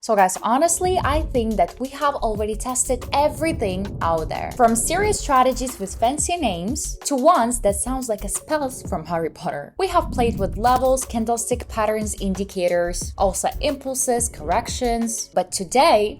So guys, honestly, I think that we have already tested everything out there. From serious strategies with fancy names to ones that sounds like a spells from Harry Potter. We have played with levels, candlestick patterns, indicators, also impulses, corrections. But today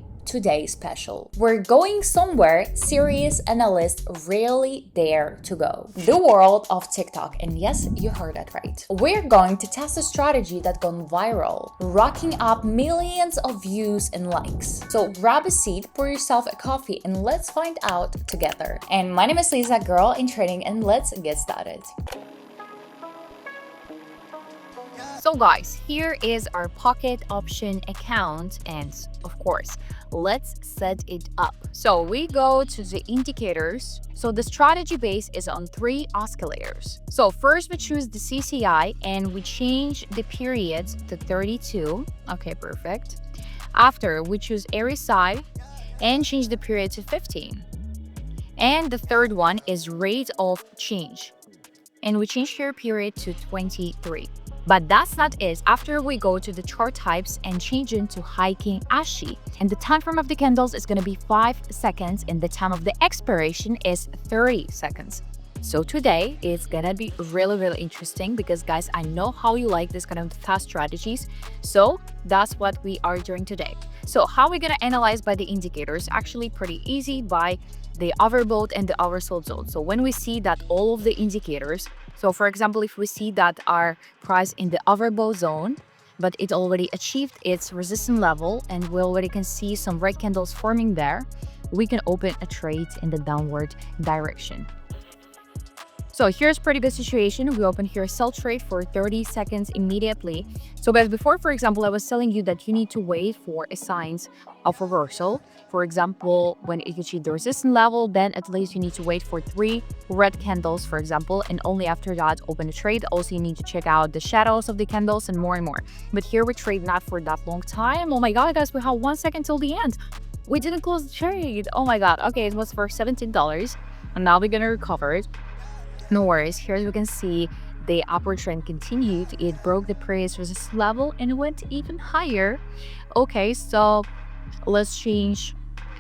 special. We're going somewhere serious analysts rarely dare to go. The world of TikTok. And yes, you heard that right. We're going to test a strategy that gone viral, racking up millions of views and likes. So grab a seat, pour yourself a coffee, and let's find out together. And my name is Lisa, girl in training, and let's get started. So guys, here is our pocket option account, and of course, let's set it up. So we go to the indicators. So the strategy base is on 3 oscillators. So first we choose the CCI and we change the periods to 32. Okay, perfect. After we choose RSI and change the period to 15. And the third one is rate of change. And we change here period to 23. But that's not it. After we go to the chart types and change it to Heiking Ashi. And the time frame of the candles is going to be 5 seconds and the time of the expiration is 30 seconds. So today it's gonna be really interesting because guys, I know how you like this kind of fast strategies. So that's what we are doing today. So how we're gonna analyze by the indicators, actually pretty easy by the overbought and the oversold zone. So when we see that all of the indicators, so for example, if we see that our price in the overbought zone, but it already achieved its resistance level and we already can see some red candles forming there, we can open a trade in the downward direction. So here's pretty good situation. We open here sell trade for 30 seconds immediately. So but before, for example, I was telling you that you need to wait for a signs of reversal. For example, when it achieves the resistance level, then at least you need to wait for 3 red candles, for example, and only after that open a trade. Also, you need to check out the shadows of the candles and more. But here we trade not for that long time. Oh my God, guys, we have 1 second till the end. We didn't close the trade. Oh my God. Okay, it was for $17 and now we're gonna recover it. No worries, here we can see the upward trend continued. It broke the previous resistance level and went even higher. Okay, so let's change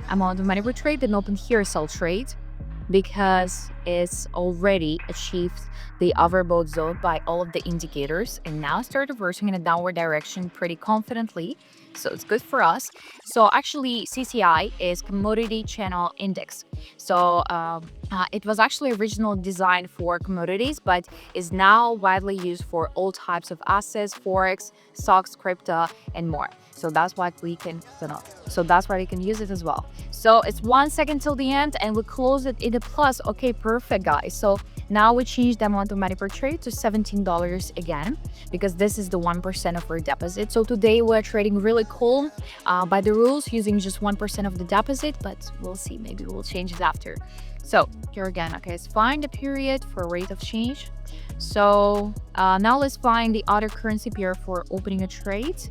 amount of money per trade and open here sell trade because it's already achieved the overbought zone by all of the indicators and now start reversing in a downward direction pretty confidently. So it's good for us. So actually CCI is commodity channel index. So it was actually originally designed for commodities, but is now widely used for all types of assets, forex, stocks, crypto, and more. So that's why we can use it as well. So it's 1 second till the end and we close it in a plus. Okay, perfect guys. So now we change the amount of money per trade to $17 again, because this is the 1% of our deposit. So today we're trading really cool by the rules using just 1% of the deposit, but we'll see, maybe we'll change it after. So here again, okay, let's find the period for rate of change. So now let's find the other currency pair for opening a trade.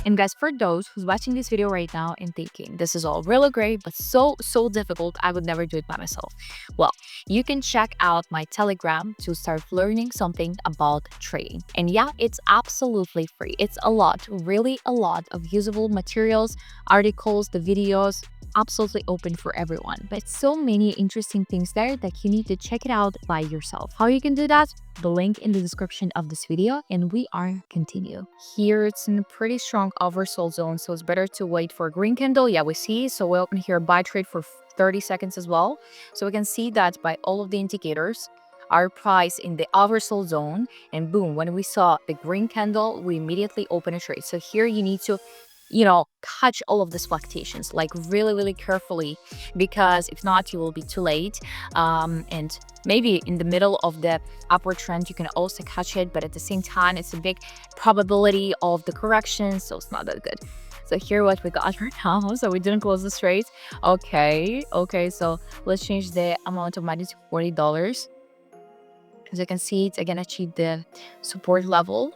And guys, for those who's watching this video right now and thinking this is all really great but so difficult, I would never do it by myself, well, you can check out my Telegram to start learning something about trading. And yeah, it's absolutely free. It's really a lot of usable materials, articles, the videos, absolutely open for everyone. But so many interesting things there that you need to check it out by yourself. How you can do that? The link in the description of this video, and we are continue. Here it's in a pretty strong oversold zone, so it's better to wait for a green candle. Yeah, we see. So we open here buy trade for 30 seconds as well. So we can see that by all of the indicators, our price in the oversold zone, and boom, when we saw the green candle, we immediately open a trade. So here you need to catch all of these fluctuations like really carefully, because if not, you will be too late. And maybe in the middle of the upward trend, you can also catch it, but at the same time, it's a big probability of the correction, so it's not that good. So here what we got right now, so we didn't close this trade. Okay, so let's change the amount of money to $40. As you can see, it again achieved the support level.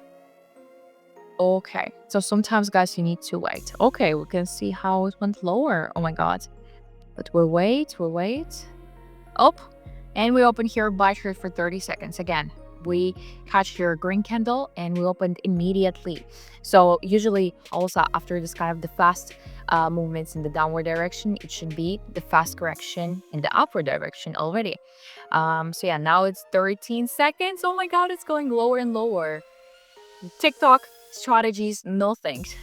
Okay, so sometimes guys, you need to wait. Okay, we can see how it went lower. Oh my God. But we'll wait. Up. And we open here buy trade for 30 seconds again. we catch your green candle and we opened immediately. So usually also after this kind of the fast movements in the downward direction, it should be the fast correction in the upward direction already. So yeah, now it's 13 seconds. Oh my God, it's going lower and lower. TikTok strategies, no thanks.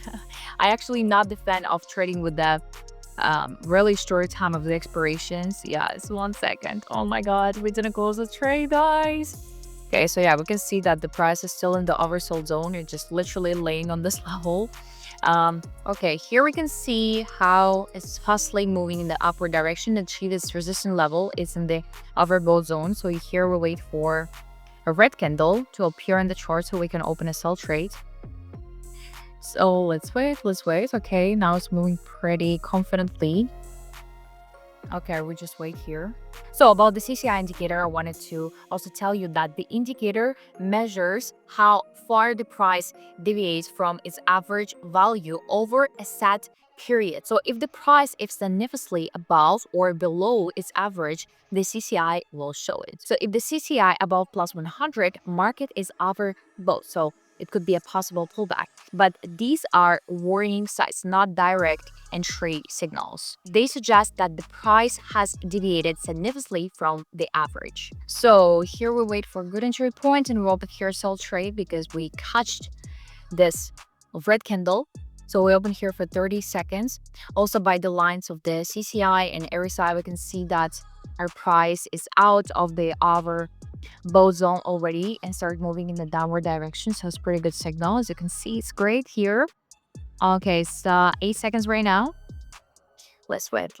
I actually not the fan of trading with the really short time of the expirations. Yeah, it's 1 second. Oh my God, we didn't close the trade, guys. Okay, so yeah, we can see that the price is still in the oversold zone. It's just literally laying on this level. Okay, here we can see how it's fastly moving in the upward direction. Achieve its resistance level is in the overbought zone. So here we wait for a red candle to appear in the chart so we can open a sell trade. So let's wait. Okay, now it's moving pretty confidently. Okay, we just wait here. So about the CCI indicator, I wanted to also tell you that the indicator measures how far the price deviates from its average value over a set period. So if the price is significantly above or below its average, the CCI will show it. So if the CCI above plus 100, market is overbought. So it could be a possible pullback. But these are warning signs, not direct entry signals. They suggest that the price has deviated significantly from the average. So here we wait for a good entry point and we'll open here sell trade because we catched this red candle. So we open here for 30 seconds. Also by the lines of the CCI and RSI, we can see that our price is out of the overbought zone already and start moving in the downward direction. So it's pretty good signal. As you can see, it's great here. Okay, so 8 seconds right now. Let's wait.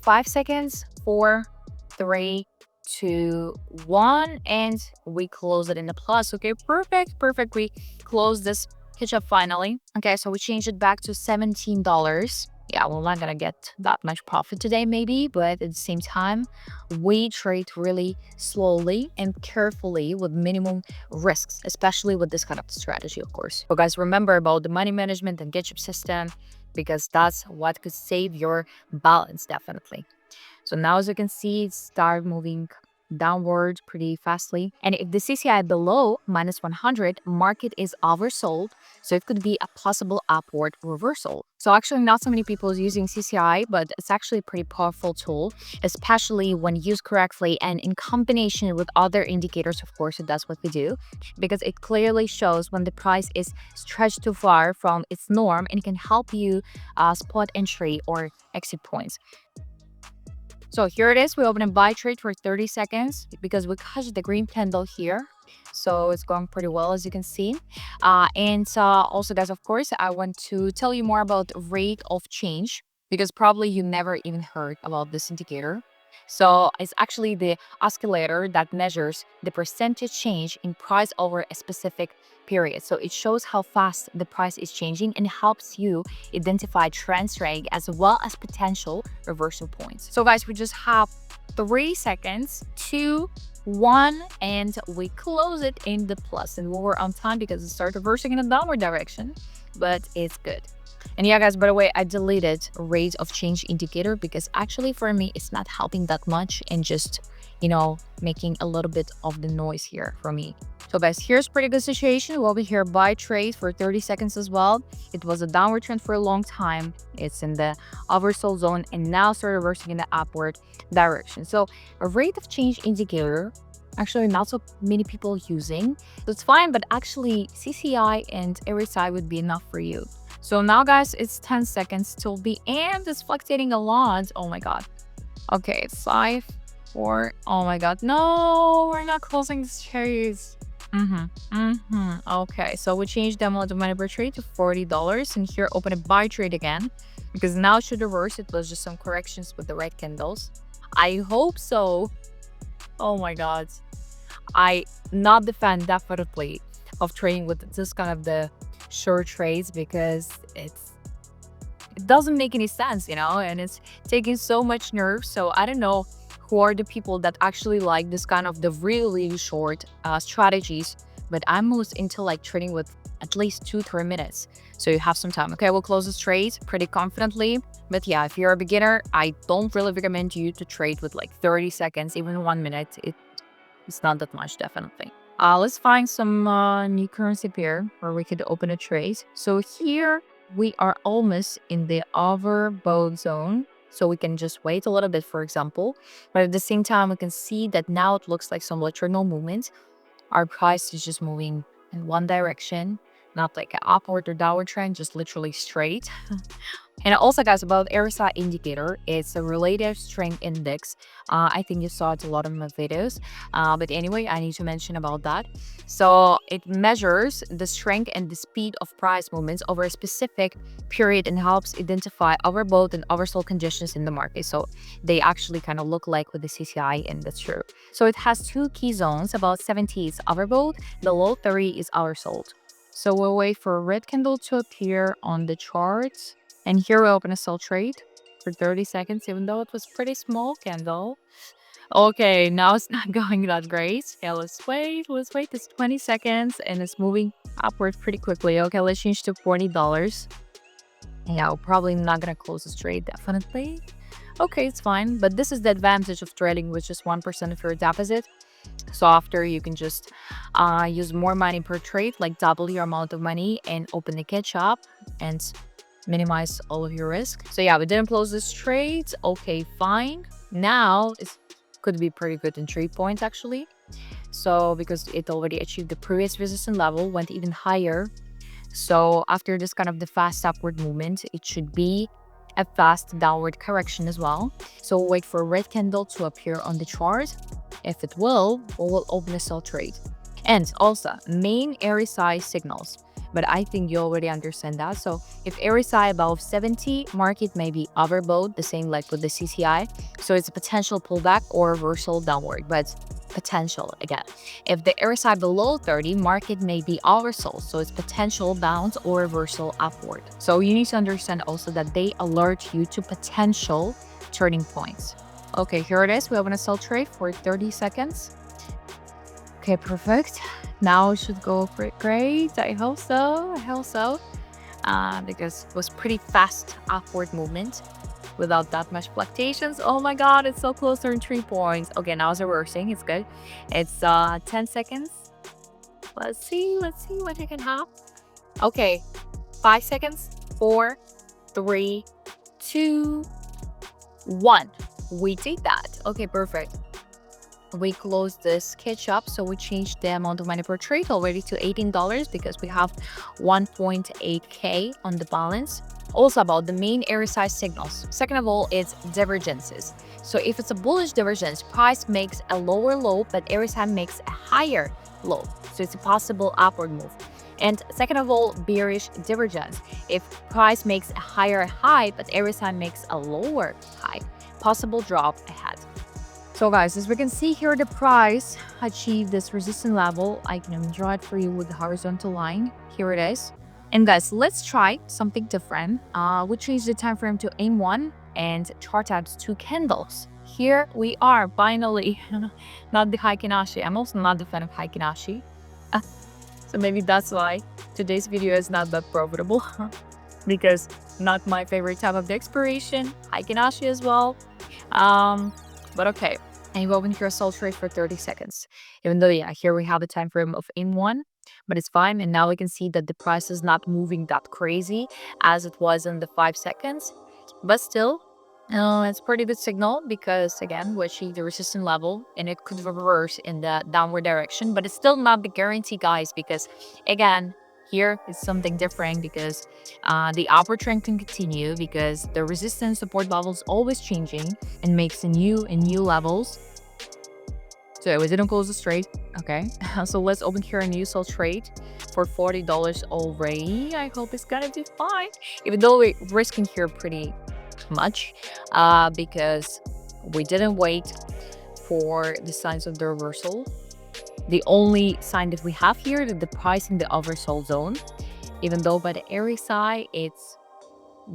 5 seconds. 4, 3, 2, 1, and we close it in the plus. Okay, perfect. We close this catch up finally. Okay, so we changed it back to $17. Yeah, we're not gonna get that much profit today maybe, but at the same time, we trade really slowly and carefully with minimum risks, especially with this kind of strategy, of course. So guys, remember about the money management and GetChip system, because that's what could save your balance, definitely. So now, as you can see, it start moving downward pretty fastly. And if the CCI below minus 100, market is oversold. So it could be a possible upward reversal. So actually not so many people is using CCI, but it's actually a pretty powerful tool, especially when used correctly and in combination with other indicators. Of course, that's what we do, because it clearly shows when the price is stretched too far from its norm and can help you spot entry or exit points. So here it is. We open a buy trade for 30 seconds because we catch the green candle here. So it's going pretty well, as you can see. Also, guys, of course, I want to tell you more about rate of change because probably you never even heard about this indicator. So it's actually the oscillator that measures the percentage change in price over a specific period. So it shows how fast the price is changing and helps you identify trend strength as well as potential reversal points. So guys, we just have 3 seconds, 2, 1, and we close it in the plus. And we were on time because it started reversing in a downward direction, but it's good. And yeah, guys, by the way, I deleted rate of change indicator because actually for me, it's not helping that much and just, making a little bit of the noise here for me. So guys, here's pretty good situation. We'll be here buy trade for 30 seconds as well. It was a downward trend for a long time. It's in the oversold zone and now start reversing in the upward direction. So a rate of change indicator, actually not so many people using. So it's fine, but actually CCI and RSI would be enough for you. So now, guys, it's 10 seconds till the end. It's fluctuating a lot. Oh my God. Okay, it's 5, 4. Oh my God. No, we're not closing this trades. Okay, so we changed the amount of money per trade to $40. And here, open a buy trade again because now it should reverse. It was just some corrections with the red candles. I hope so. Oh my God. I not the fan definitely of trading with this kind of the short trades because it doesn't make any sense, and it's taking so much nerve. So I don't know who are the people that actually like this kind of the really short strategies, but I'm most into like trading with at least 2-3 minutes, so you have some time. Okay, we'll close this trade pretty confidently, but yeah, if you're a beginner, I don't really recommend you to trade with like 30 seconds, even 1 minute. It's not that much, definitely. Let's find some new currency pair where we could open a trade. So here we are almost in the overbought zone. So we can just wait a little bit, for example. But at the same time, we can see that now it looks like some lateral movement. Our price is just moving in one direction, not like an upward or downward trend, just literally straight. And also, guys, about RSI indicator, it's a relative strength index. I think you saw it a lot of my videos, but anyway, I need to mention about that. So it measures the strength and the speed of price movements over a specific period and helps identify overbought and oversold conditions in the market. So they actually kind of look like with the CCI, and that's true. So it has two key zones. About 70 is overbought, below 30 is oversold. So we'll wait for a red candle to appear on the charts. And here we open a sell trade for 30 seconds, even though it was pretty small candle. Okay, now it's not going that great. Yeah, let's wait. It's 20 seconds and it's moving upward pretty quickly. Okay, let's change to $40. Yeah, we're probably not gonna close this trade, definitely. Okay, it's fine. But this is the advantage of trading with just 1% of your deposit. So after you can just use more money per trade, like double your amount of money and open the catch up and minimize all of your risk. So yeah, we didn't close this trade. Okay, fine. Now it could be pretty good in 3 points actually. So because it already achieved the previous resistance level, went even higher. So after this kind of the fast upward movement, it should be a fast downward correction as well. So we'll wait for a red candle to appear on the chart. If it will, we'll open a sell trade. And also main RSI signals. But I think you already understand that. So if RSI above 70, market may be overbought, the same like with the CCI. So it's a potential pullback or reversal downward, but potential again. If the RSI below 30, market may be oversold. So it's potential bounce or reversal upward. So you need to understand also that they alert you to potential turning points. Okay, here it is. We open a sell trade for 30 seconds. Okay, perfect. Now it should go great. I hope so. Because it was pretty fast upward movement without that much fluctuations. Oh my god, it's so close to 3 points. Okay, now it's reversing. It's good. It's 10 seconds. Let's see what I can have. Okay, 5 seconds. 4, 3, 2, 1. We did that. Okay, perfect. We closed this catch up, so we changed the amount of money per trade already to $18 because we have 1.8k on the balance. Also about the main RSI signals. Second of all, it's divergences. So if it's a bullish divergence, price makes a lower low, but RSI makes a higher low. So it's a possible upward move. And second of all, bearish divergence. If price makes a higher high, but RSI makes a lower high, possible drop ahead. So guys, as we can see here, the price achieved this resistance level. I can draw it for you with the horizontal line. Here it is. And guys, let's try something different. We change the time frame to M1 and chart out 2 candles. Here we are, finally. Not the Heikin Ashi. I'm also not a fan of Heikin Ashi. So maybe that's why today's video is not that profitable. Because not my favorite type of the expiration. Heikin Ashi as well. But okay. And you open here a sell trade for 30 seconds. Even though, yeah, here we have a time frame of M1, but it's fine. And now we can see that the price is not moving that crazy as it was in the 5 seconds. But still, it's pretty good signal because, again, we achieved the resistance level and it could reverse in the downward direction. But it's still not the guarantee, guys, because, again, here is something different because the upward trend can continue because the resistance support levels always changing and makes new levels. So we didn't close the trade. Okay, so let's open here a new sell trade for $40 already. I hope it's gonna do fine, even though we're risking here pretty much because we didn't wait for the signs of the reversal. The only sign that we have here is that the price in the oversold zone, even though by the RSI it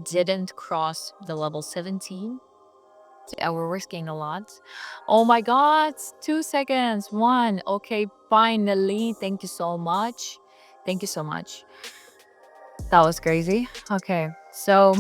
didn't cross the level 17. So we're risking a lot. Oh my god, 2 seconds. 1. Okay, finally. Thank you so much. Thank you so much. That was crazy. Okay, so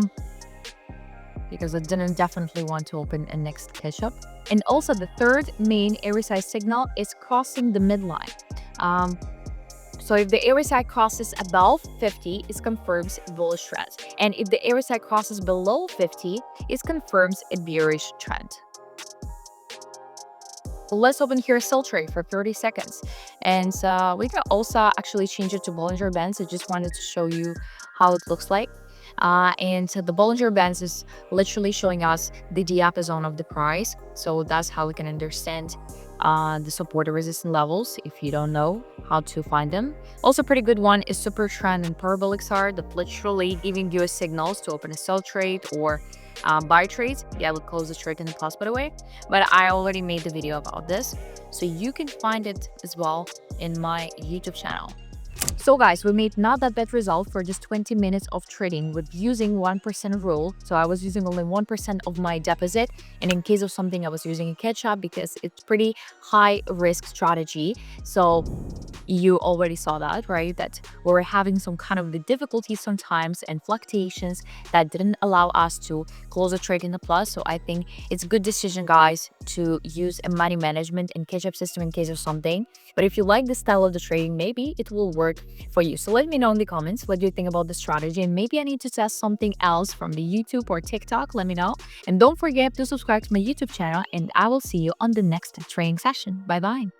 because I didn't definitely want to open a next catch up. And also the third main RSI signal is crossing the midline. So if the RSI crosses above 50, it confirms bullish trend. And if the RSI crosses below 50, it confirms a bearish trend. Let's open here a sell trade for 30 seconds. And we can also actually change it to Bollinger Bands. I just wanted to show you how it looks like. And the Bollinger Bands is literally showing us the diapason of the price. So that's how we can understand the support and resistance levels if you don't know how to find them. Also pretty good one is Super Trend and Parabolic SAR that literally giving you a signals to open a sell trade or buy trades. Yeah, I would close the trade in the plus, by the way, but I already made the video about this, so you can find it as well in my YouTube channel. So guys, we made not that bad result for just 20 minutes of trading with using 1% rule. So I was using only 1% of my deposit, and in case of something I was using a catch up because it's pretty high risk strategy. So you already saw that, right? That we were having some kind of the difficulties sometimes and fluctuations that didn't allow us to close a trade in the plus. So I think it's a good decision, guys, to use a money management and catch up system in case of something. But if you like the style of the trading, maybe it will work for you. So let me know in the comments what do you think about the strategy, and maybe I need to test something else from the YouTube or TikTok. Let me know. And don't forget to subscribe to my YouTube channel, and I will see you on the next trading session. Bye bye.